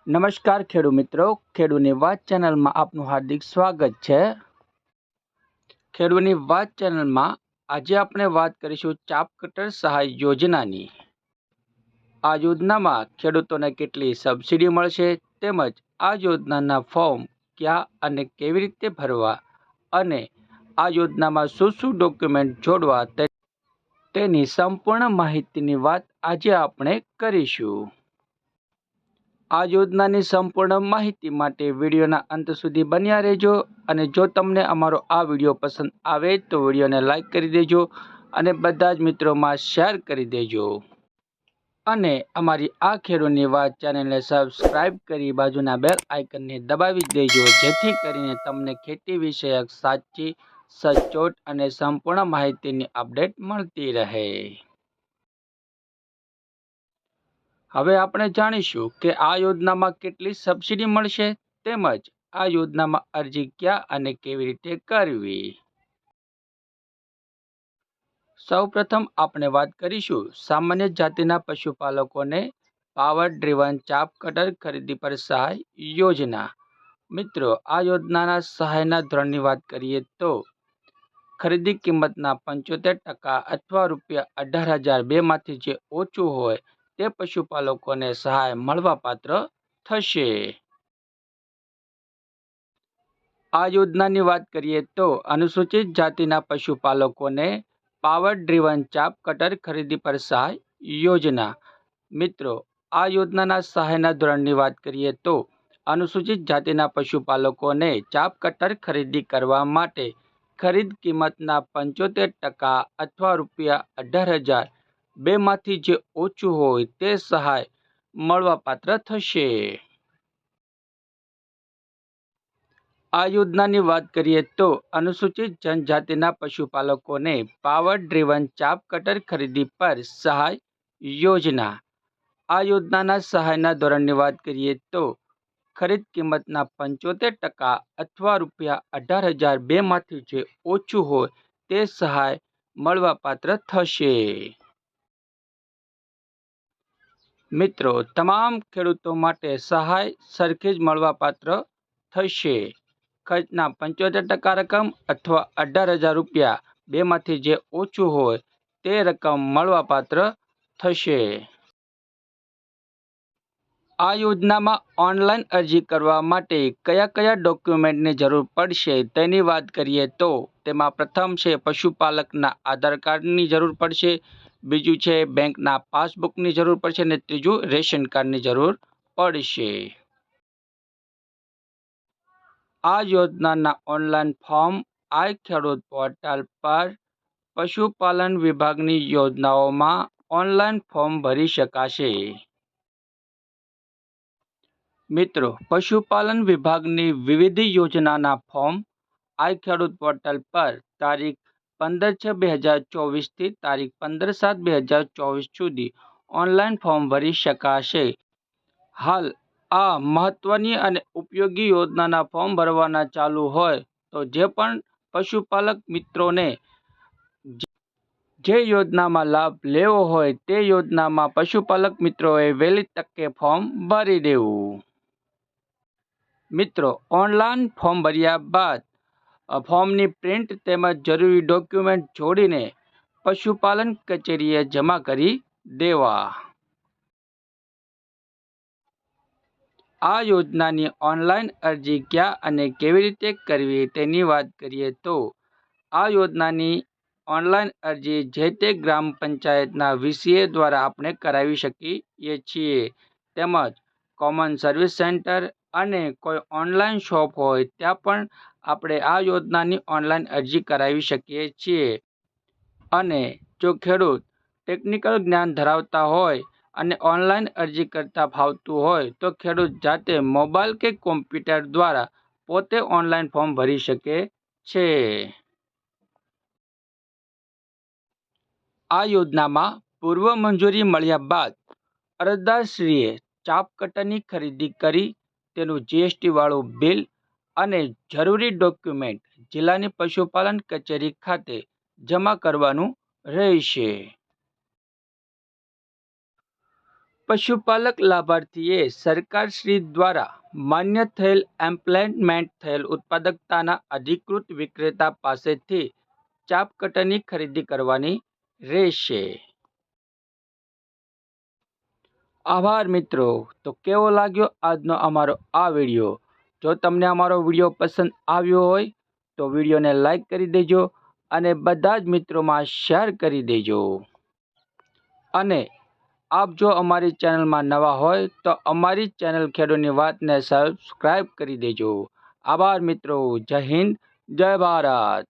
નમસ્કાર ખેડૂત મિત્રો, ખેડૂતની વાત ચેનલમાં આપનું હાર્દિક સ્વાગત છે। ખેડૂતની વાત ચેનલમાં આજે આપણે વાત કરીશું ચાપ કટર સહાય યોજનાની। આ યોજનામાં ખેડૂતોને કેટલી સબસિડી મળશે તેમજ આ યોજનાના ફોર્મ ક્યાં અને કેવી રીતે ભરવા અને આ યોજનામાં શું ડોક્યુમેન્ટ જોડવા તેની સંપૂર્ણ માહિતીની વાત આજે આપણે કરીશું। આ યોજનાની સંપૂર્ણ માહિતી માટે વિડીયોના અંત સુધી બન્યા રહેજો અને જો તમને અમારો આ વિડીયો પસંદ આવે તો વિડીયોને લાઈક કરી દેજો અને બધા જ મિત્રોમાં શેર કરી દેજો અને અમારી આ ખેડૂતની વાત ચેનલને સબસ્ક્રાઇબ કરી બાજુના બેલ આઇકનને દબાવી દેજો જેથી કરીને તમને ખેતી વિષયક સાચી, સચોટ અને સંપૂર્ણ માહિતીની અપડેટ મળતી રહે। હવે આપણે જાણીશું કે આ યોજનામાં કેટલી સબસિડી મળશે તેમજ આ યોજનામાં અરજી ક્યાં અને કેવી રીતે કરવી। સૌપ્રથમ આપણે વાત કરીશું સામાન્ય જાતિના પશુપાલકોને પાવર ડ્રીવન ચાપ કટર ખરીદી પર સહાય યોજના। મિત્રો, આ યોજનાના સહાયના ધોરણની વાત કરીએ તો ખરીદી કિંમતના 75% અથવા ₹18,002 માંથી જે ઓછું હોય તે પશુપાલકોને સહાય મળવાપાત્ર થશે। આ યોજનાની વાત કરીએ તો અનુસૂચિત જાતિના પશુપાલકોને પાવર ડ્રીવન ચાપ કટર ખરીદી પર સહાય યોજના। મિત્રો, આ યોજનાના સહાયના ધોરણની વાત કરીએ તો અનુસૂચિત જાતિના પશુપાલકોને ચાપ કટર ખરીદી કરવા માટે ખરીદ કિંમતના 75% અથવા ₹18,002 માંથી જે ઓછું હોય તે સહાય મળવાપાત્ર થશે। આ યોજનાની વાત કરીએ તો અનુસૂચિત જનજાતિના પશુપાલકોને પાવર ડ્રીવન ચાપ કટર ખરીદી પર સહાય યોજના। આ યોજનાના સહાયના ધોરણની વાત કરીએ તો ખરીદ કિંમતના 75% અથવા ₹18,002 માંથી જે ઓછું હોય તે સહાય મળવાપાત્ર થશે। મિત્રો, તમામ ખેડૂતો માટે સહાય સરખી જ મળવાપાત્ર થશે। ખર્ચના 75% રકમ અથવા ₹18,002 માંથી જે ઓછું હોય તે રકમ મળવાપાત્ર થશે। આ યોજનામાં ઓનલાઈન અરજી કરવા માટે કયા ડોક્યુમેન્ટની જરૂર પડશે તેની વાત કરીએ તો તેમાં પ્રથમ છે પશુપાલકના આધાર કાર્ડની જરૂર પડશે, બીજું છે બેંકના પાસબુકની જરૂર પડશે અને ત્રીજું રેશન કાર્ડની જરૂર પડશે। આ યોજનાના ઓનલાઈન ફોર્મ આઈ ખેડૂત પોર્ટલ પર પશુપાલન વિભાગની યોજનાઓમાં ઓનલાઈન ફોર્મ ભરી શકાશે। મિત્રો, પશુપાલન વિભાગની વિવિધ યોજનાના ફોર્મ આઈ ખેડૂત પોર્ટલ પર તારીખ 15/6/2024 થી તારીખ 15/7/2024 સુધી ઓનલાઈન ફોર્મ ભરી શકાશે। હાલ આ મહત્વની અને ઉપયોગી યોજનાના ફોર્મ ભરવાના ચાલુ હોય તો જે પણ પશુપાલક મિત્રોને જે યોજનામાં લાભ લેવો હોય તે યોજનામાં પશુપાલક મિત્રોએ વહેલી તકે ફોર્મ ભરી દેવું। મિત્રો, ઓનલાઈન ફોર્મ ભર્યા બાદ ફોર્મની પ્રિન્ટ તેમજ જરૂરી ડોક્યુમેન્ટ જોડીને પશુપાલન કચેરીએ જમા કરી દેવા। આ યોજનાની ઓનલાઈન અરજી ક્યાં અને કેવી રીતે કરવી તેની વાત કરીએ તો આ યોજનાની ઓનલાઈન અરજી જે તે ગ્રામ પંચાયતના વીસીએ દ્વારા આપણે કરાવી શકીએ છીએ તેમજ કોમન સર્વિસ સેન્ટર અને કોઈ ઓનલાઈન શોપ હોય ત્યાં પણ આપણે આ યોજનાની ઓનલાઈન અરજી કરાવી શકીએ છીએ। અને જો ખેડૂત ટેકનિકલ જ્ઞાન ધરાવતા હોય અને ઓનલાઈન અરજી કરતા ફાવતું હોય તો ખેડૂત જાતે મોબાઈલ કે કોમ્પ્યુટર દ્વારા પોતે ઓનલાઈન ફોર્મ ભરી શકે છે। આ યોજનામાં પૂર્વ મંજૂરી મળ્યા બાદ અરજદારશ્રીએ ચાપ કટરની ખરીદી કરી તેનું જીએસટી વાળું બિલ અને જરૂરી ડોક્યુમેન્ટ જિલ્લાની પશુપાલન કચેરી ખાતે જમા કરવાનું રહેશે। પશુપાલક લાભાર્થીએ સરકારશ્રી દ્વારા માન્ય થયેલ એમ્પ્લોયમેન્ટ થયેલ ઉત્પાદકતાના અધિકૃત વિક્રેતા પાસેથી ચાપ કટરની ખરીદી કરવાની રહેશે. આભાર મિત્રો. તો કેવો લાગ્યો આજનો અમારો આ વિડીયો? જો તમને અમારો વિડીયો પસંદ આવ્યો હોય તો વિડીયોને લાઈક કરી દેજો અને બધા જ મિત્રોમાં શેર કરી દેજો. અને આપ જો અમારી ચેનલમાં નવા હોય તો અમારી ચેનલ ખેડૂતની વાતને સબસ્ક્રાઈબ કરી દેજો. આભાર મિત્રો. જય હિન્દ, જય ભારત.